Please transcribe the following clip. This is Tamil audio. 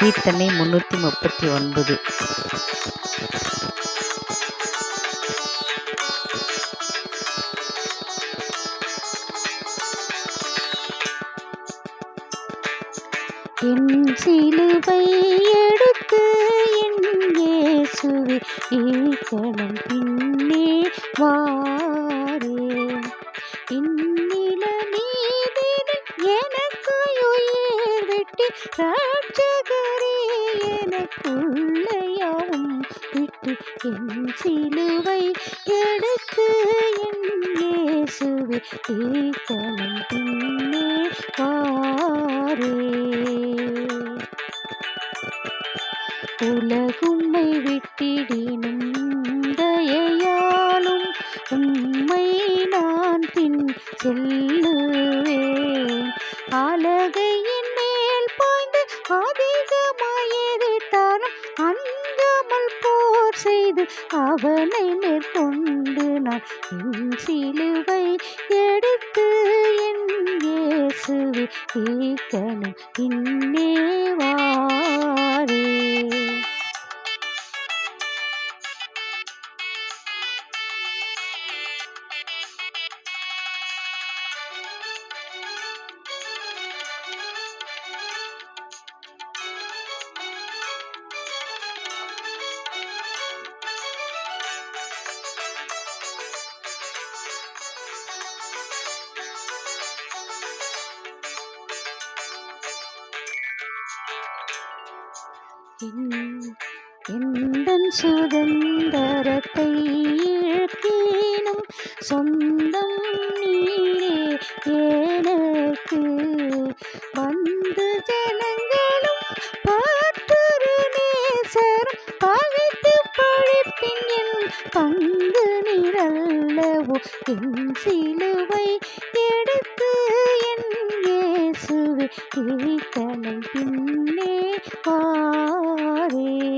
கீர்த்தனை 339. என் சிலுவை எடுத்து என் இயேசுவே ஈக்கணம் பின்னே வாரேன். இந்நில நீதினில் எனக்கு உயிர் விட்டு ரட்சகரே எனக்குள்ளையாவும் விட்டு என் சிலுவை எடுத்து என் இயேசுவே ஈக்கணம் பின்னே உலகும்மை விட்டிடினும் தயையாலும் உம்மை நான் பின் செல்லுவேன். அலகையின் மேல் பாய்ந்து அதிகமாயிருத்தாலும் அஞ்சாமல் போர் செய்து அவனை மேற்கொண்டு நான் என் சிலுவை எடுத்து என் இயேசுவே ஈக்கணம் பின்னே வாரேன். எந்தன் சுதந்தரத்தை இழக்கேனும் சொந்தம் நீரே எனக்கு. வந்து ஜனங்களும் பார்த்தொரு நேசரும் பகைத்து பழிப்பின் என் பங்கு நிரல்லவோ. என் சிலுவை எடுத்து என் இயேசுவே ஈக்கணம் பின்னே வாரேன்.